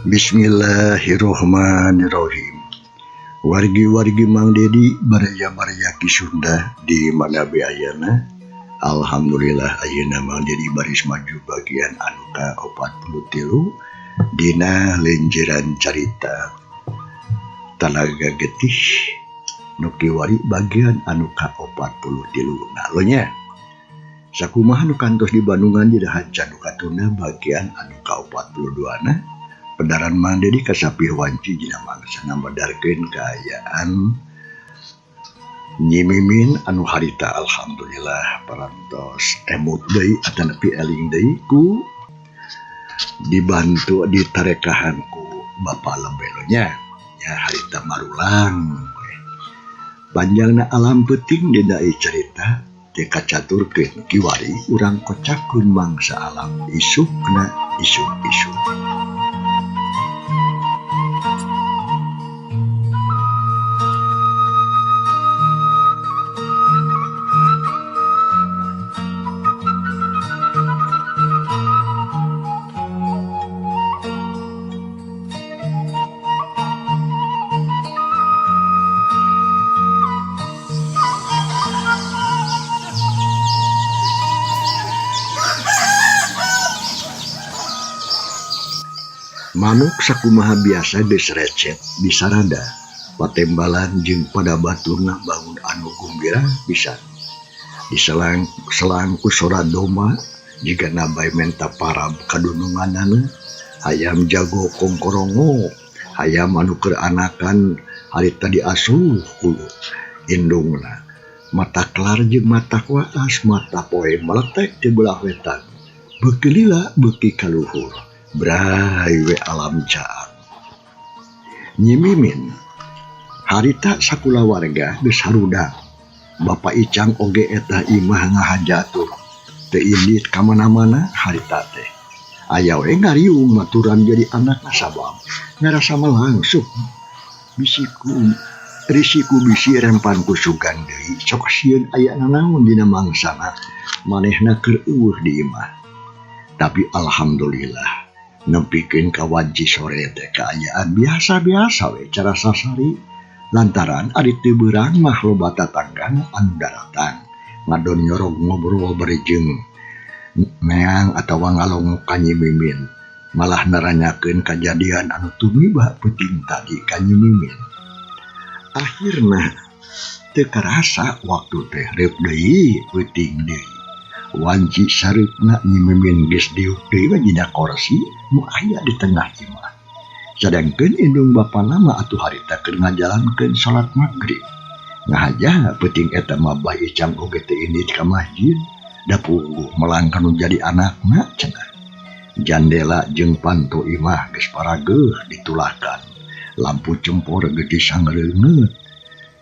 Bismillahirrohmanirrohim. Wargi-wargi Mang Dedi baraya-baraya ki Sunda di mana beayana. Alhamdulillah ayeuna Mang Dedi baris maju bagian anu ka 43 dina lenjeran carita Talaga Getih nu kiwari bagian anu ka 43. Nah lo nya sakumaha nu kantos di Bandungan dirahan candu katuna bagian anu ka 42 na pedaran Mang Dedi kasapi wanci dina mangsa ngamedarkeun kaayaan Nyi Mimin anu harita alhamdulillah parantos emut deui atawa nepi eling deui ku dibantu ditarekahan ku Bapa Lebelonya nya harita marulang panjangna alam peuting dina ieu carita teu kacaturkeun kiwari urang kocakeun mangsa alam isukna isuk-isuk. Manuk sakumaha biasa geus recet disarada patembalan jeung pada baturna bangun anu gumbira pisan diselang ku sora doma jiga nabai menta parab kadununganana hayam jago kongkorongo hayam anu keur anakan harita diasuh ku indungna mata kelar jeung mata waas mata poe meletek di belah wetan beuki lila beuki kaluhur Brai we alam caang. Nyi Mimin harita sakula warga geus harudang. Bapa Icang oge eta imah ngahajatur. Teu indit ka mana-mana harita teh. Aya we ngariung maturan jadi anakna sabab ngarasa langsung. Risiku bisi rempan ku sugan deui sok sieun aya nanaon dina mangsana manehna keur eueuh di imah. Tapi alhamdulillah nempikeun ka wanci sore teh kaayaan biasa-biasa we cara sasari lantaran ari teu beurang mah loba tatanggang anu daratang ngadon nyorog ngobrol barejeng meang atawa ngalongok ka Nyi Mimin malah naranyakeun kajadian anu tumiba peuting tadi ka Nyi Mimin. Akhirna teu karasa waktu teh reup deui peuting deui wanci sareupna Nyi Mimin geus diuk deui dina kursi nu aya di tengah imah. Sadangkeun indung bapana mah atuh harita keur ngajalankeun salat magrib. Ngahaja peuting eta mah Bah Icang oge teu indit ka masjid da pungguh melangkan nu jadi anakna cenah. Jandela jeung panto imah geus parageuh ditulahkan. Lampu cempor gede sangreungeut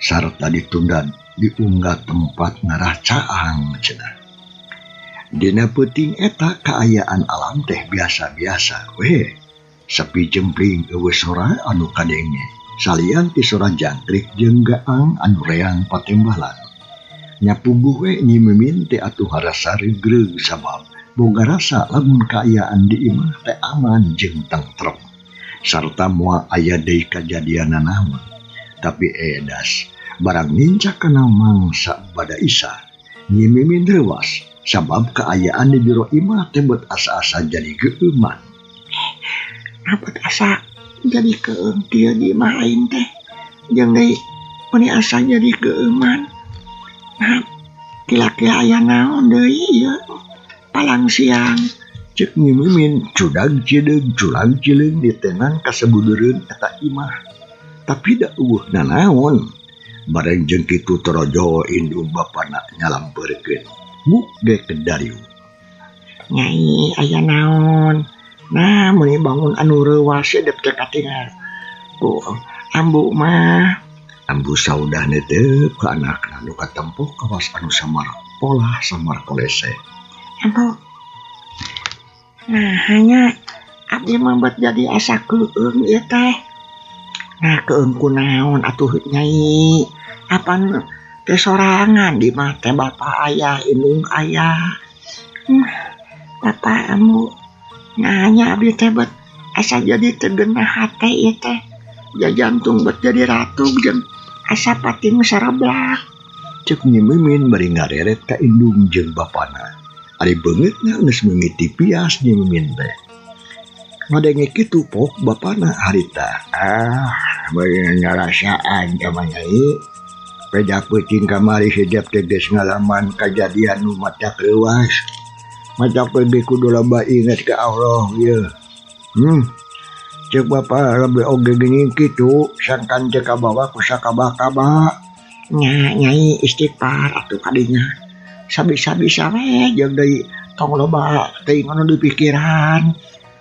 sarta ditunda diunggah tempat ngarah caang cenah. Dina peuting eta kaayaan alam teh biasa-biasa we sepi jempling eueuh sora anu kadenge salian ti sora jangkrik jeung gaang anu reang patembalan nya puguh we Nyi Mimin teh atuh harasa regreg sabab boga rasa lamun kaayaan di imah teh aman jeung tentrem sarta moal aya deui kajadian nanaon. Tapi edas barang nincak kana mangsa bada Isya Nyi Mimin leuwas sabab kaayaan di jero imah teh beut asa-asa jadi geeuman. Apa asa jadi keung kieu di imah aing teh jeung deui meni asa jadi geeuman. Nah, kira-kira aya naon deui ieu? Palang siang ceuk Nyi Mimin cudag cideug culang cileung ditenang kasebudeureun eta imah. Tapi da eueuh nanaon. Bareng jeung kitu torojo indung bapana nyalampeurkeun. Buk ge kedariu. Nyai aya naon? Nah, meni bangun anu reuwas sedep teh katingal. Ku ambu mah ambu saudahna teh ka anakna nu katempuh kawas anu samar polah samar kolese. Ambu. Nah, hanya abdi mah bet jadi asa keung ieu teh. Nah, keung kunaon atuh Nyai? Apan teh sorangan di mah teh bapa ayah indung ayah. Bapak ambu nanya abdi teh bet asa jadi tegenah hate ieu teh. Ya jantung bet jadi ratu jeung asa pating sareblak. Cek Nyi Mimin bari ngareret ka indung jeung bapana. Ari beungeutna geus mimiti pias Nyi Mimin teh. Ngadenge kitu pok bapana harita. Bari ngarasaan ka Nyai. Peda peuting kamari sedap teh geus ngalaman kajadian nu matak leuwas. Matak lebih kudu loba inget ka Allah ieu. Cek bapa lebih oge geuning kitu sangkan teu kabawa ku sakaba-kaba. Nya Nyai istighfar atuh kadinya. Sabisa-bisa we jeung deui tong loba teuing anu dipikiran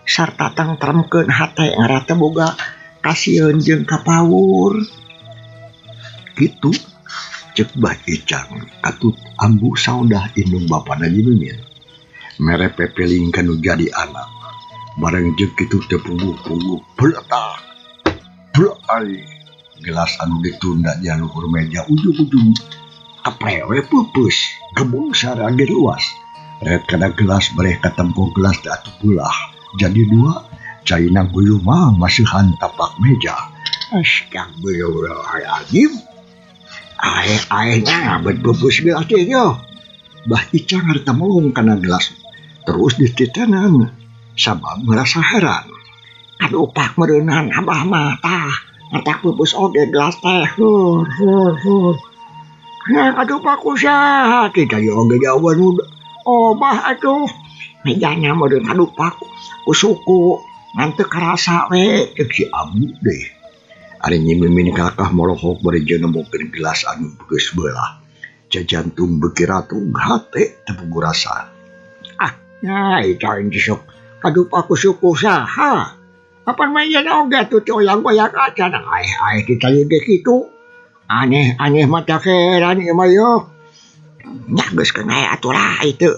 sarta tentremkeun hate ngaranna boga kasieun jeung kapawur. Kitu cek Bah Icang katut ambu saudah indung bapana Nyi Mimin. Mere pepeling kanu jadi anak. Bareng jeung kitu teu punggu-punggu bletak. Blai. Gelas anu ditunda di luhur meja ujung-ujung kaprewe pupus gebung sareng di luas. Ret kana gelas bareh katempo gelas teh atuh beulah jadi dua. Caina beueuh mah masihan tapak meja. Astagfirullahaladzim. Aeh-aehnya bet pupus gelas teh yo. Bah Icang harta melung kana gelas terus dititenan sabab merasa heran. Aduh pak meureunan abah mah tah ngatak pupus oge gelas teh. Aduh pak kusaha kita yo oge jawaban obah atuh. Mejana meureun aduh pak kusuku ngan teu karasa we cek si Abu deh. Ari Nyi Mimin kakah molohok bari jeung nembokeun gelas anu geus beulah. Jajantung beuki ratung hate teu puguh rasa. Nyai cain sok aduh pak kusuku saha. Apan mejana oge atuh teu oyak-oyak acan aeh-aeh kita ge kitu. Aneh-aneh mata heran ieu mah yo. Nya geus keneh atuh lah itu.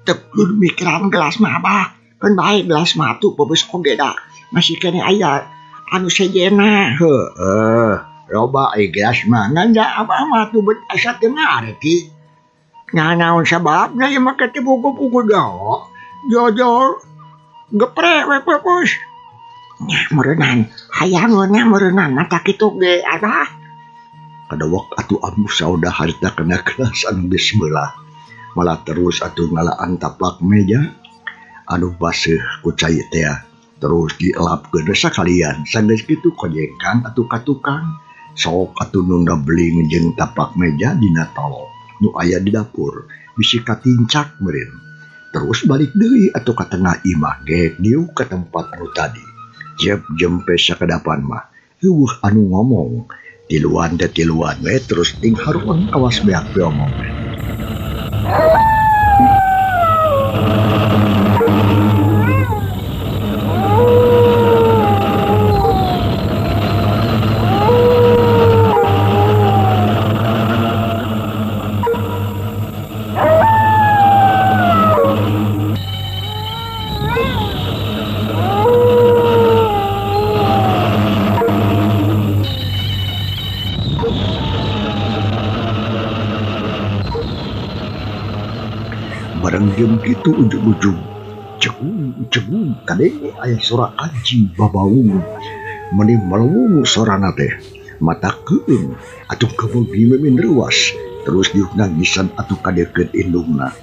Teu mikiran gelas mah abah. Kan bae gelas mah atuh pupus oge da. Masih kene aya anu sejena. Heeh. Loba ai gelas mah nganda abah mah tuh bet asa teu ngarti. Nya naon sababna ieu mah teu puguh-puguh dawa. Jojol gepre we pupus. Nya meureunan hayangeun nya meureunan mata kitu ge abah. Kadawak atuh ambu saudah harita kena gelas anu geus beulah. Malah terus atuh ngalaan tapak meja anu baseuh ku cai teh terus dielapkeun sakalian. Sanggeus kitu kojengkang atuh ka tukang. Sok atuh nunda beling jeung tapak meja dina talo nu aya di dapur bisi katincak meureun. Terus balik deui atuh ka tengah imah ge diu ka tempat anu tadi. Jep jempe sakadapan mah eueuh anu ngomong. Tiluan we terus ting haruan kawas beak beomong. Barang jam kitu ujug-ujug cegung kadenge aya suara anjing babaung meni malungu sorana teh mata keung atuh kebog Nyi Mimin reuas terus diuk nangisan atuh kadeukeut indungna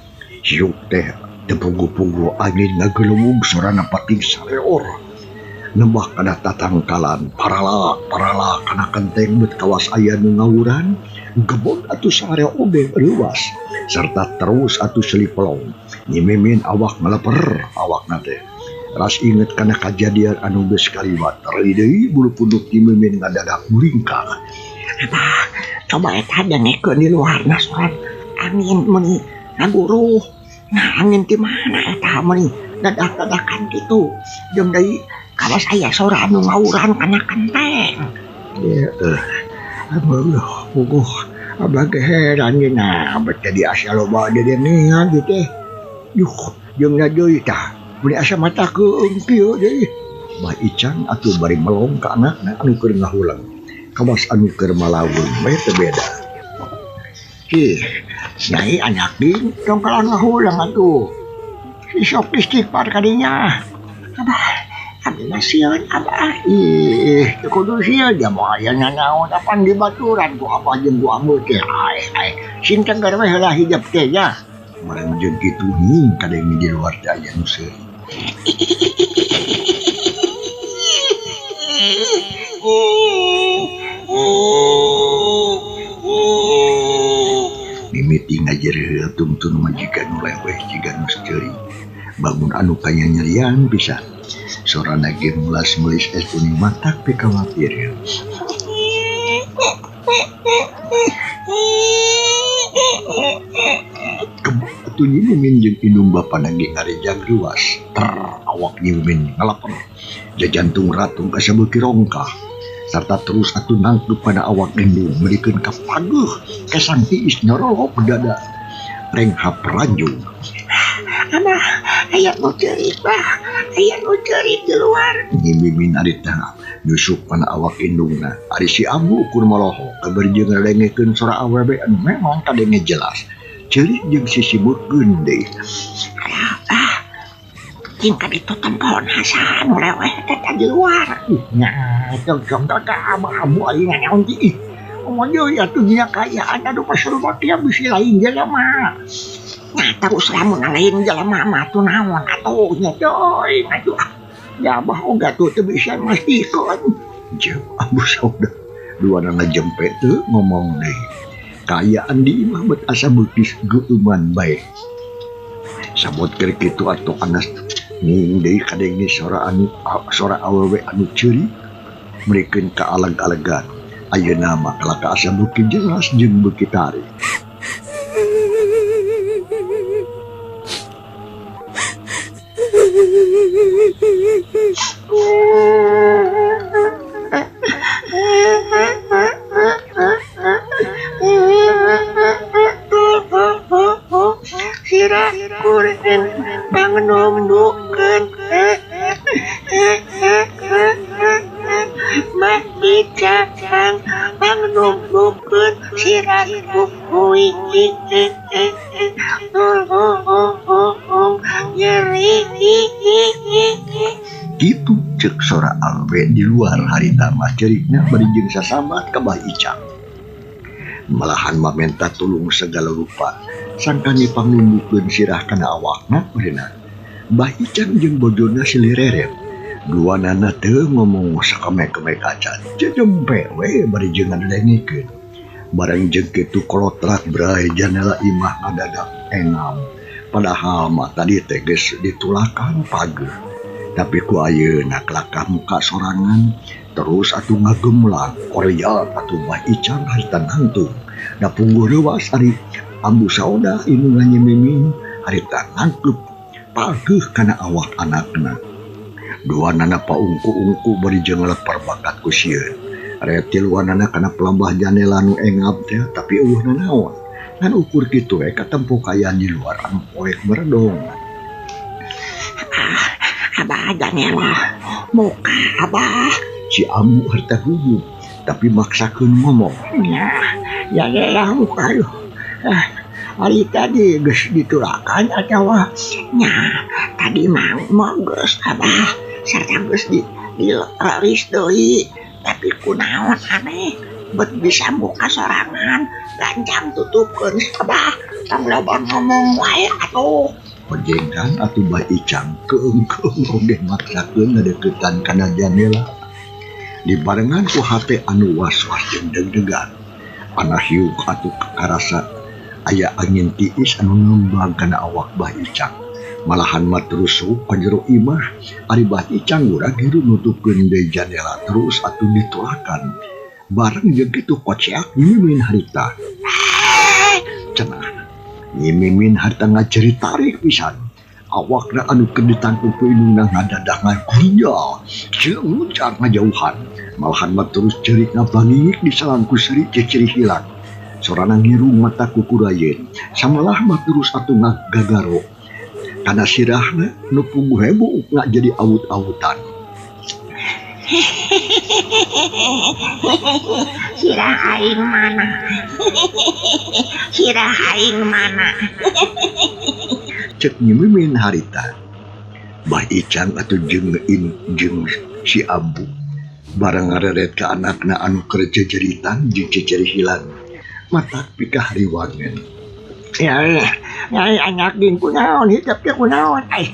siuk teh teu punggu-punggu angin ngagelewung sorana pating sareor nembah kana tatangkalan paralak kana kenteng bet kawas aya nu ngawuran gebon atuh sare oge reuas serta terus atuh selipelong. Nyi Mimin awak ngeleper awakna teh. Ras inget kana kajadian anu geus kaliwat. Tari deui bulu punduk Nyi Mimin ngadadak muringkak. Abah, coba eta dengekeun di luarna surat angin meuni ngaguruh. Nah, angin ti mana eta meuni dadak-dadakan kitu. Jeung deui kawas aya sora anu ngawuran kana kenteng. Aduh, puguh. Abah ge heran ge nah, abah tadi asa loba dedengan gitu teh. Yuh, jeung deui tah, beli asa mata keung kieu deui. Bah Icang atuh bari melong ka anakna anu keur ngahulang. Kawas anu keur malawung bae teu beda. Nyai anak din, tong kalau ngahulang atuh. Si sok istighfar kadinya. dina sieun Abah. Ih, kudu sieun ya moal aya nanaon apan di baturan ku apa jeung ku ameu teh. Ai, sing tengger we heula hijab teh ya. Marang jeung kitu nih kadang di luar teh aya nu seuri. Mimiti ngajer tungtun majikan leweh jiga nu seuri. Bangun anu kaya nyerian pisan. Sorana ge mulas melis es kuning matak pe khawatir. Kebetu nyi mimin jeung indung bapa nage ngarejag ruas. Awak nyi mimin ngalapen. Jajantung ratung kasabeuki rongkah. Sarta terus atuh nangkep pada awak indung merikeun kapaguh kesang tiis nyorolop dada. Renghap ranjung. Abah, aya nu ceurik bah. Aya nu ceurik di luar. Nyi mimin ari teh nyusup kana awak indungna. Ari si Abu ukur maloho kabar jeung ngadengekeun sora awewe anu memang kadenge jelas. Ceurik jeung sisibutkeun deui. Abah, tingkat itu tempon Hasan leweh teh di luar. Nya, jeung ka Abu ari naon ti. Omong ya tuh nya kayaan anu pasurut dia bisi lain jelema. Nah, terus lamun lain jelema mah tuh naon atuh nya coy, maju. Ya bah oga tuh teu bisa mastikeun. Jeung Abu Sauda duana ngajempe teu ngomong deui. Kaayaan di imah bet asa beutis geueuman bae. Sabot keur kitu atuh anas ning deui kadenge sora awewe anu ceurik merikeun kaaleg-alegan. Ayeuna mah kalaka asa beuki jelas jeung beuki tarik. Sira kuring pangnumdukeun mah bicang pangnumdukeun sira kuwi nyeri. Gitu cek sora alwe di luar harita mah cerikna bari jeung sasambat ka Bah Icang. Malahan mamenta tulung segala rupa sangkani panglumbukeun sirah kana awakna berenang. Bah Icang jeung bojona silireret. Duanana teu ngomong sakame-kame kacan. Jejempe we bari jeung ngadengekeun. Barang jeung kitu kolotrak bray janela imah ngadadak engam. Padahal mah tadi teh geus ditulakan pager. Tapi ku ayeuna kelakah muka sorangan terus atuh ngagemlang korea atuh Bah Icang harita nangtung. Da pungguh leuwas ari Abu Sauda indung nyi mimin harita nangkep paguh kana awak anakna. Duanana paungku-ungku bari jeung lepar bakat ku sieun. Retil wanana kana pelambah janela nu engap teh tapi eueuhna naon. Ngan ukur kitu we katempo kayaan di luar anu poek meredong. Abah janela muka Abah. Si Amu harta gugup tapi maksakeun ngomong. Ya muka lu. Hari tadi geus ditulakan atawa nya tadi mah geus Abah sarta geus dilaris deui. Tapi kunaon aneh bet bisa buka sorangan gancang tutupkeun Abah tong loba ngomong wae atuh. Pejengkan atuh Bah Icang keung-keung oge maksakeun ngadeukeutan kana janela. Dibarengan ku hate anu was-was jeung deg-degan. Panah hiuk atuh karasa aya angin tiis anu ngembang kana awak Bah Icang. Malahan mah terus suuk ka jero imah. Ari Bah Icang urang hirup nutupkeun deui janela terus atuh ditulakan. Bareng jeung kitu koceak mimin harita. Cenah Nyi mimin harta ngaceri tarik pisan. Awakna anu keur ditangkep ku indungna ngadadak ngagunyal. Jeung ngucak ngajauhan. Malahan mah terus ceurik ngabangingik di salangku seri ceceri hilang. Sorana ngirung mata kukurayen. Samalah mah terus atuh ngagagaro. Kana sirahna nu pungguh heboh ngak jadi awut-awutan. Sirah aing mana? Sirah aing mana? Cek Nyi mimin harita. Bah Icang atau jeng si Abu barang ngareret ke anakna anu kerja jeritan jeung ceceri hilang mata pikah riwangan. Ya, anak din kunaon, hitap ka kunaon, ay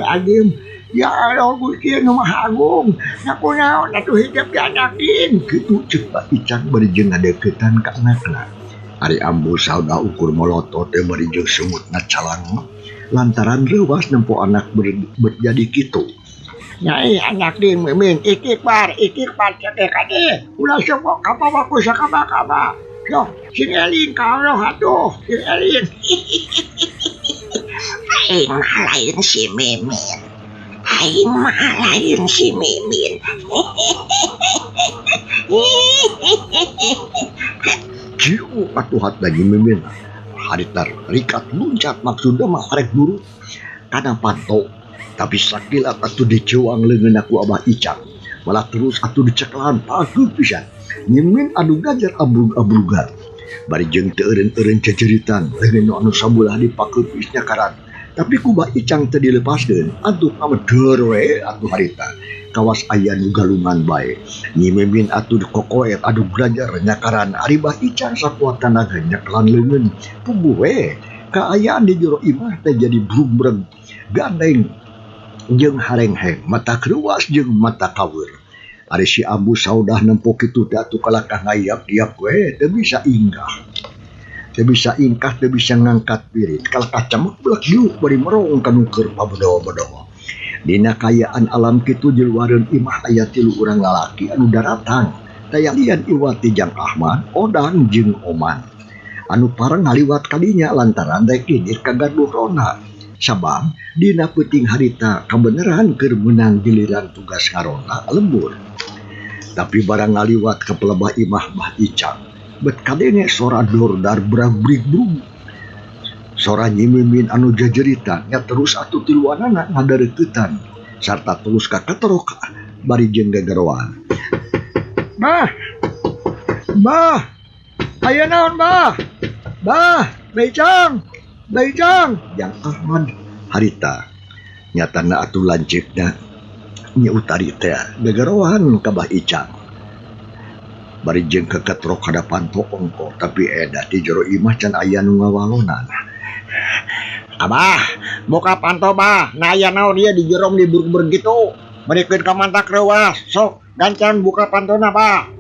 agim. Ya Allah, Gusti Anu Maha Agung, na kunaon, atuh hitap ka anak din. Kitu ceuk Pak Icang bari jeung ngadeukeutan ka anakna. Ari Ambu sauda ukur molotot teh bari jeung sungutna calang lantaran leuwas nempo anak berjadi kitu. Nyai anak din mimin, ikikbar cekek kade. Ulah sok kapawa ku sakaba-kaba. Yo, sing Elin ka Allah atuh, sing Elin. Aing mah lain si Mimin. Aing mah lain si Mimin. Jiu atuh hatna mimin. Haritar rikat luncat maksudna mah arek buru kana panto. Tapi sakilat atuh diceuang leungeun aku Abah Icang. Malah terus atuh diceklaan pageuk pisan. Nyemin anu gajar abrug-abrugan. Bari jeung teu eureun-eureun ceceritan leungeun anu sabulah dipakeun isnya karan. Tapi ku Bah Icang teu dilepaskeun, atuh amedeur we atuh harita. Kawas aya nu galungan bae. Nyi Mimin atuh kokoet adu glajar nyakaran ari Bah Icang sakuat tanaga nyekelan leungeun. Puguh we. Kaayaan di jero imah teh jadi brug-breg gandeng jeung harengheng mata kreuwas jeung mata kaweur. Ari si Abu saudah nempo kitu teh atuh kalakah ngayap-yap we teu bisa ingkah. Teu bisa ingkah, teu bisa ngangkat pirit. Kalakah camek beulak diuk bari merong kanu keur pabedo-bedo. Dina kayaan alam kitu di luareun imah aya 3 urang lalaki anu daratang. Taya lian Iwati Jang Ahmad, Odang jeung Oman. Anu pareng ngaliwat kadinya lantaran rek idir kagaduh rona. Sabab dina peuting harita kabeneran keur meunang giliran tugas ngarona lembur. Tapi barang ngaliwat ke pelebah imah Bah Icang bet kadenge sora dordar brag-brig-brug. Sora Nyi Mimin anu jajerita nya terus atuh tiluanana ngadareuketan sarta terus kakaterok bari jeung gegeroan. Bah, aya naon bah? Bah, Beicang. Jang Ahmad harita nyatana atuh lanceukna nya utari teh gegeroan ka Bah Icang. Bari jeung keketrok hadapan ongko tapi eda di jero imah can aya nu ngawalonan. Abah, buka panto bah, na aya naon ieu di jero di burg gitu. Merikeun ka mantak reuwas, sok gancan buka pantona bah.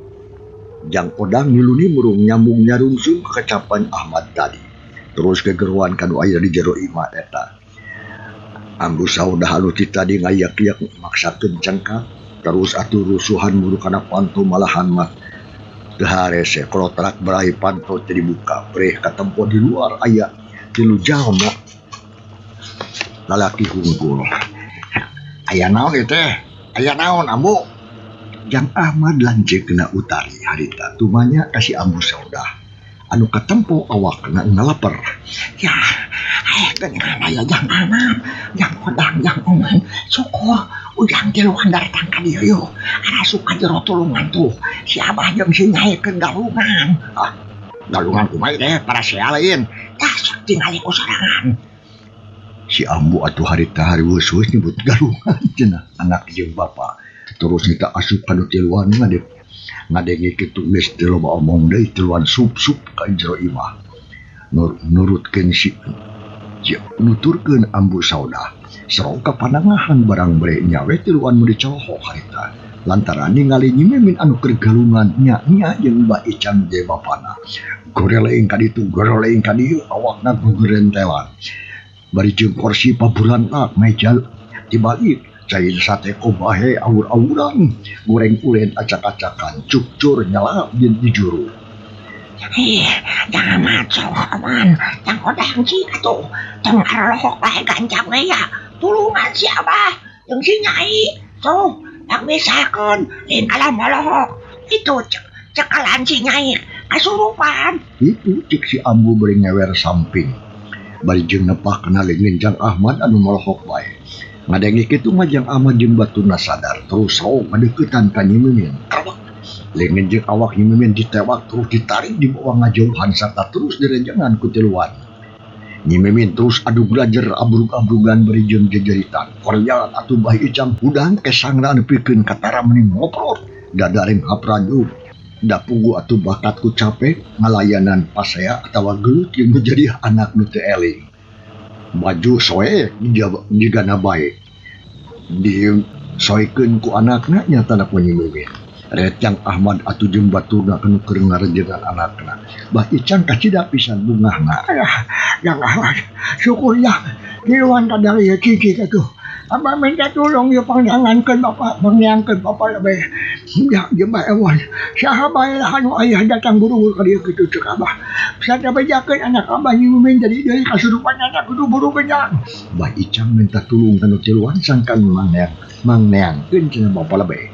Jang Odang niluni murung nyambung nyarungsung ke kecapan Ahmad tadi. Terus gegeruan kanu aya di jero imah eta. Ambu saudah anu ti tadi ngayak-yak maksakeun cengkak. Terus atuh rusuhan muru kana panto malahan mah teu harese kolotrak berahi panto teu dibuka. Preh katempo di luar aya 3 jalma. Lalaki hungkul. Aya naon ieu teh? Aya naon Ambu? Jang Ahmad lanceukna utari harita tumanya ka si Ambu saudah. Anu katempo awakna ngalaper. Ya, geuningan aya Jang Ahmad, Jang Odang, Jang Oman, syukur ujang tiluan datang ka dieu yeuh. Ada suka jero tulungan tuh. Si Abah jeung si Nyai keur galungan. Galungan kumaha teh? Para sea lain. Tah sok tingali ku sorangan. Si Ambu atuh harita hari weus-weus nyebut galungan cenah anak jeung bapa. Terus kita asup kanu tiluan ngadenge kitu geus teu loba omong deui tiluan sup-sup ka jero imah. Nurutkeun si nuturkeun Ambu saudah. Sareng kapanangahan barang bre nyawe tiluan mun dicoho harita. Lantaran ningali Nyi Mimin anu keur galungan nya jeung Bah Icang je bapana. Goreleing ka ditu, goreleing ka dieu awakna gugerentelan. Bari jeung kursi paburantak meja dibalik cai sate kobahe awur-awuran goreng ulen acak-acakan cukcur nyala di juru. Jangan macam aman, Jang Odang sih atuh tong arlohok bae gancang we ya. Tulungan siapa? Jeung si Nyai. Tuh, tak misakeun lain alam alohok. Itu cekalan si Nyai kasurupan. Itu cek si Ambu bari ngewer samping. Bari jeung nepah kana leungeun Jang Ahmad anu melohok bae. Ngadenge kitu mah Jang Ahmad jeung batuna sadar terus saung ngadeuketan ka Nyi Mimin. Leungeun jeung awak Nyi Mimin ditewak terus ditarik di bawah ngajauhan sarta terus direnjengan ku tiluan. Nyi Mimin terus adu belajar abrug-abrugan beri jeung jejeritan. Korea atuh Bah Icam udang kesangra nepikeun katara meni ngoprot dadaring hapraju. Da pugu atuh bakat ku capek ngalayanan pasea atawa gelut yang menjadi anak nu teu eling. Maju soe jigana bae. Disoekeun ku anakna nyatana ku Nyi Mimin. Recang Ahmad atuh jeung baturna kanu keur ngarejengan anakna. Bah Icam kacida pisan bungahna. Yang Ahmad, syukur ya. Niluan kadang ya cici itu. Abah minta tolong ya pandangankan bapak, pandangankan bapak lebih. Ya, jembah ewan. Sahabat anu ayah datang buru-buru ke dia gitu cek abah. Saya bejakan anak abah Nyi Mimin jadi dari kasurupan anak kudu buru kenyang. Bah Icam minta tolong kanu tiluan sangkan Mang Neang keun cenah bapak lebih.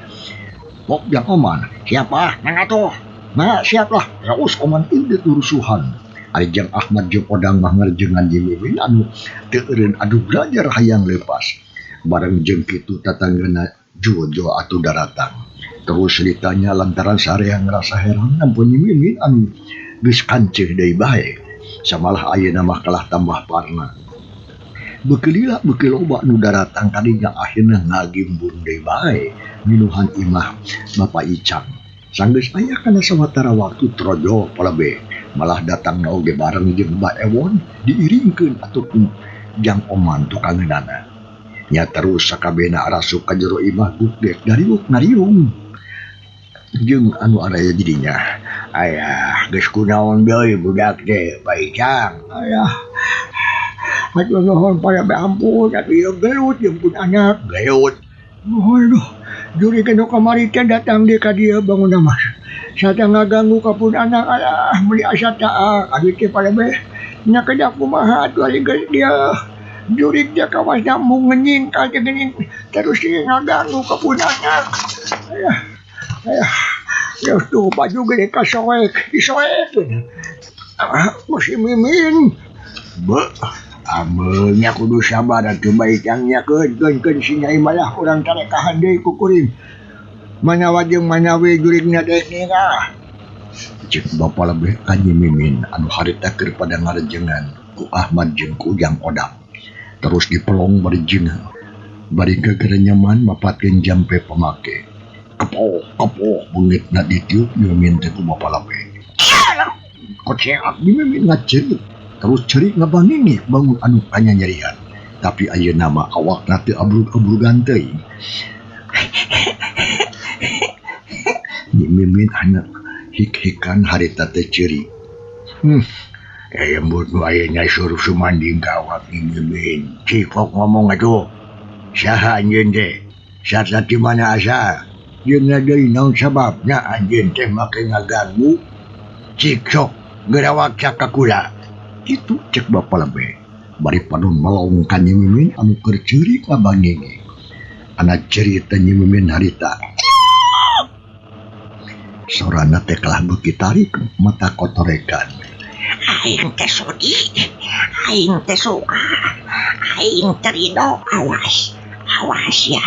Pok yang oman, Siapa? Nang atuh. nah siaplah raus oman indit urusuhan. Ari Jang Ahmad jeung Odang mah ngarejengan Nyi Mimin anu teu eureun adu belajar hayang lepas. Bareng jeung kitu tatanggana Jojo atuh daratang. Terus ceritanya lantaran sareang ngerasa heran ampun Nyi Mimin anu geus kanceuh deui bae. Samalah ayeuna mah kalah tambah parna. Bekelila bekel loba nu daratang kadinya akhirna ngagimbun deui bae minuhan imah Bapak Icam. Sanggeus aya kana sawatara waktu trojo palebe malah datang na oge bareng jeung Mbak Ewon diiringkeun atuh ku Jang Oman tukangeunana. Nya terus sakabehna arasuk ka jero imah gugdek dariuk nariung. Jeung anu araya jadinya, "Ayah, geus kunaon deui budak teh, Pak Icam?" Ayah. Hatur nuhun pada ampun, tapi ya gelut jeung pun anak. Geut. Aduh, juri kena kamari teh datang dia ka dia bangun nama. Saya ngaganggu ka pun anak alah meuli asa taah abi teh pada beh. Nya kedak kumaha atuh ari geus dia. Juri dia kawas nyambung ngenying ka gening terus dia ngaganggu ka pun anak. Ayah. Ya tuh baju gede ka soek, disoek. Musim Mimin. Amenya kudu sabar atuh Mbak Icam nya keun si Nyai malah urang tarekahan deui ku kuring. Manawa jeung manawi jurigna deui nira. Cek Bapak lebih ka Nyi Mimin anu harita keur pada ngarejengan ku Ahmad jeung ku Jang Odang. Terus dipelong bari jeung bari gegere nyaman mapatkeun jampe pamake. Kepo beungitna ditiup Nyi Mimin teh ku Bapak lebih. Koceak Nyi Mimin ngaceuk. Terus cerik ngabangingih bangun anu kanyanyerian. Tapi ayeuna mah awakna teu abrug-abrugan teuing. Nyi Mimin anak hik-hikan harita teh ceurik. Mun nu ayeuna suruh sumanding gawat Nyi Mimin. Cikok ngomong atuh. Saha anjeun teh? Sarta ti mana asa? Jeung deui naon sababna anjeun teh make ngaganggu? Cik sok gerawak cakakula. Itu cek Bapak lebih bari padon melong ka Nyi Mimin anu keur ceurik ngabangingih. Anak cerita Nyi Mimin harita. Sorana teh kalah beuki tarik mata kotorekan. Aing teh sudi, aing teh suka, aing terido awas ya.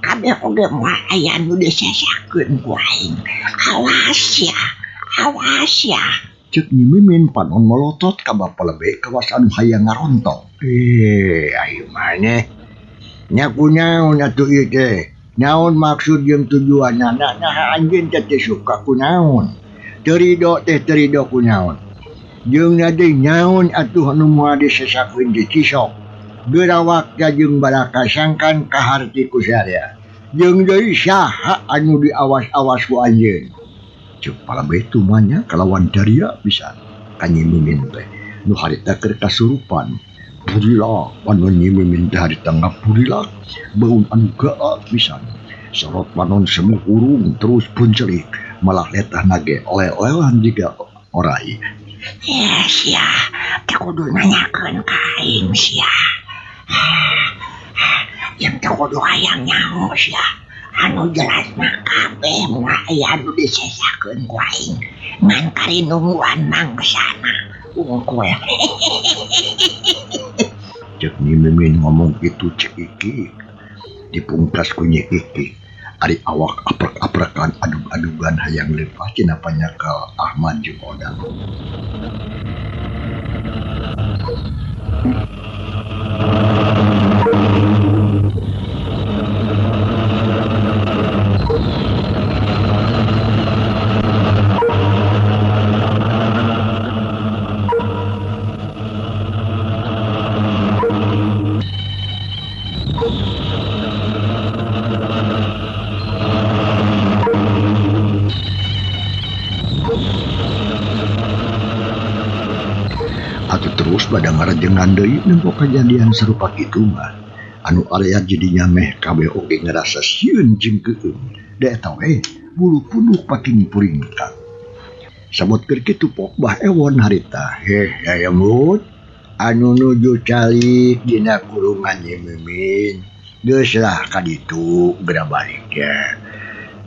Kabeh oge moal aya nu disesakeun ku aing. Awas ya. Cek Nyi Mimin panon melotot ka Bapak lebih kawas anu hayang ngarontong. Ayo maneh. Nya kunaon atuh ieu teh? Naon maksud jeung tujuanna? Nah anjeun teh suka kunaon? Terido kunaon? Jeung deui nyaon atuh anu moal disesakeun di Cisok? Gerawak jeung balaka sangkan kaharti ku saya. Jeung deui saha anu diawas-awas ku anjeun? Cuk palebeh tumanya kalawan daria pisan ka Nyi Mimin teh nu harita keur kasurupan. Purila panon Nyi Mimin teh harita ngapurila baun anu gaak pisan. Sorot panon semu urung terus puncelik malah letah nage oleh-olehan jiga orai. Sia, teu kudu nanyakeun ka aing sia. Yang teu kudu hayang nyaho sia. Anu jelas mah kabeh moal aya anu disesakeun ku aing ngan karinungguan mangsana unggul. Cek Nyi Mimin ngomong itu cek Iki dipungkas ku Nyi Iki. Ari awak aprek-aprekan adug-adugan hayang lepas cenah panyakal Ahmad jeung Odang. Atuh terus pada ngarajengan deui nempo kejadian sarupa kitu mah. Anu area jadinya meh kabeh oge ngerasa sieun jeung keueum. Da eta we bulu kuduk pating puringkang. Sabot keur kitu pok Bah Ewon harita. Aya mut anu nuju calik dina kurungan Nyi Mimin. Geus lah ka ditu geura balik ya.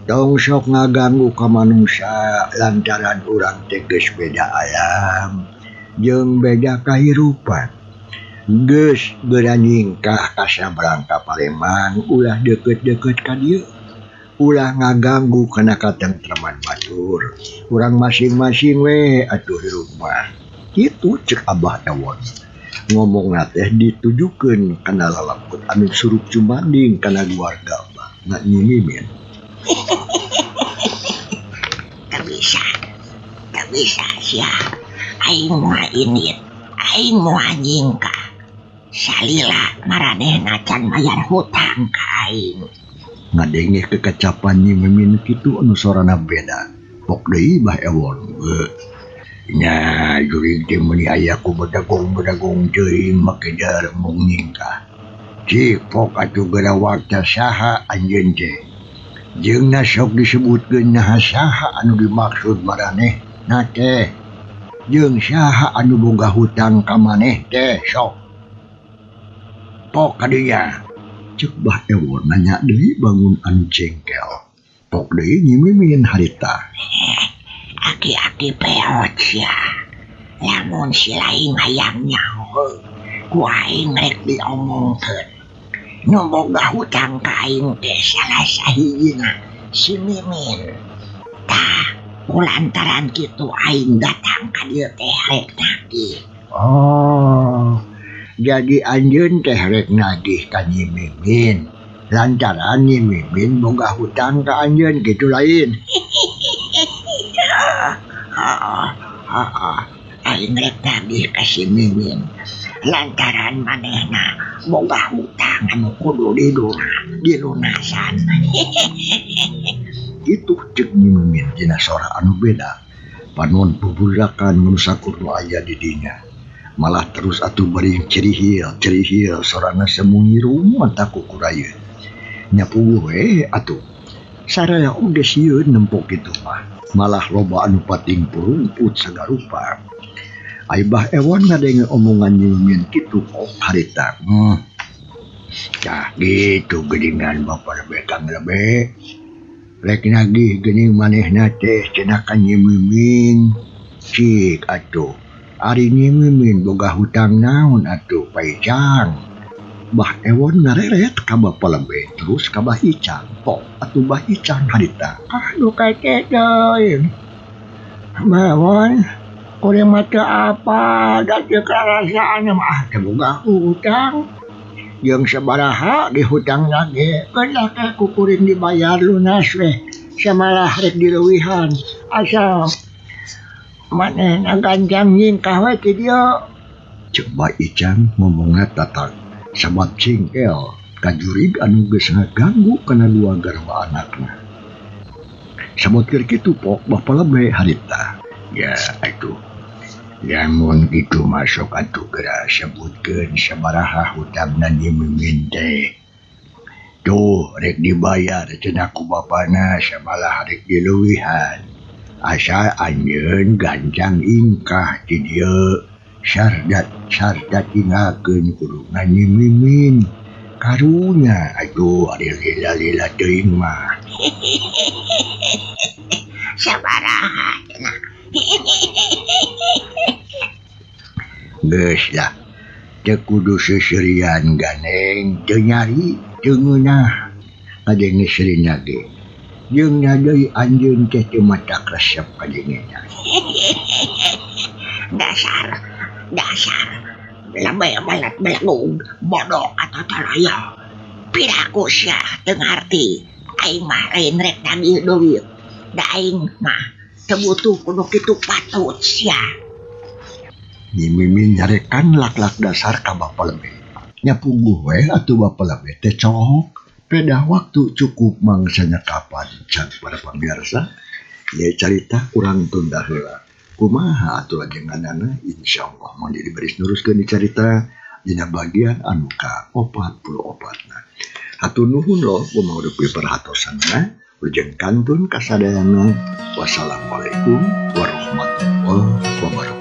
Tong sok ngaganggu ka manungsa lantaran urang teh geus beda alam jeung beda kahirupan. Geus geura nyingkah ka sabrangka Palembang ulah deukeut-deukeut ka dieu. Ulah ngaganggu kana katentreman batur. Urang masing-masing we atuh hirup mah. Kitu ceuk Abah Ewon. Ngomongna teh ditujukeun kana lalakut anu surup cumanding kana keluarga Abah Nyi Mimin. Tak bisa sia. Aing moal init, aing moal nyingkah. Salila maranehna can bayar hutang ka aing. Ngadengeh kekacapan Nyi Mimin kitu anu sorana beda. Pok deui Bah Ewon. Nya jurig teh meuni aya ku bedagong-bedagong teuing make dar mung nyingkah. Cik pok atuh geura waktu saha anjeun teh. Jeung sok disebutkeun naha saha anu dimaksud maraneh na teh. Jeung saha anu boga hutang ka maneh teh sok. Pok ka dinya. Ceuk Bah Ewon nanya deui bangun anu jengkel. Pok deui Nyi Mimin harita. Aki-aki peot sia. Lamun si lain hayang nyaho, ku aing rek diomongkeun. Nu boga hutang ka aing teh salah sahijina si Mimin. Tah, kulantaran kitu aing datang ka dieu teh rek nagih. Oh, jadi anjeun teh rek nagih ka Nyi Mimin. Lantaran Nyi Mimin boga hutang ka anjeun kitu lain. Aing rek nagih ka si Mimin. Lantaran manehna boga hutang anu kudu dilunasan. Itu ceuk Nyi Mimin dina sora anu beda. Panon buburakan manusakur nu aya di dinya. Malah terus atuh bari cerihil sorana semu ngiru mata kukurayeun. Nyapuguh we atuh. Saraya oge sieun nempo kitu mah. Malah loba anu pating purumput sagarupa. Ai Bah Ewon ngadenge omongan Nyi Mimin kitu kok harita. Cah gitu geuningan bapa lebe kang lebe. Rek nagih geuning manehna teh cenah ka Nyi Mimin. Cik atuh. Ari Nyi Mimin boga hutang naon atuh paicang. Bah Ewon ngareret ka bapa lebe terus ka Bah Icang. Pok atuh Bah Icang harita. Aduh kece deui. Bah Ewon, kuring mah teu apa da teu karasaan mah teu boga hutang. Jeung sabaraha dihutang lagi, keun lah teh ku kuring dibayar lunas we. Samalah rek dileuwihan. Asal manehna ganjang nyingkah we ti dieu. Ceuk Bah Icang ngomongna tatang. Sabab cingkel kajurig anu geus ngaganggu kana dua garwa anakna. Sabot keur kitu pok bapa lebe harita. Ya atuh. Lamun kitu masuk atuh geura sebutkeun sabaraha hutangna Nyi Mimin teh. Tuh rek dibayar cenah ku bapana samalah rek dileuwihan. Asal anjeun gancang ingkah ti dieu. Syardat tinggalkeun kurungan Nyi Mimin. Karunya atuh ari lila-lila teuing mah. Sabaraha cenah. Geus lah. Teu kudu seserian ganeng, teu nyari, teu ngeunah. Kadenge serina ge. Jeung deui anjeun teh teu matak resep kadengena. Dasar Lebih malat belagung bodoh atau talaya. Piraku sia teu ngarti. Aing mah lain rek nagih duit. Da aing mah teu butuh kudu kitu patut sia. Mimin nyarekan lak-lak dasar ka bapa lebe. Nyapuguh we atuh bapa lebe teh cok. Peda waktu cukup mangsanya kapan can para pamirsa. Ye carita kurang tunda heula. Kumaha atuh lajenganana insyaallah mun diberi neruskeun dicarita dina bagian anu ka-44. Hatur nuhun loh kumangrupi perhatosanna. Ujeng kantun kasadayana. Wassalamualaikum warahmatullahi wabarakatuh.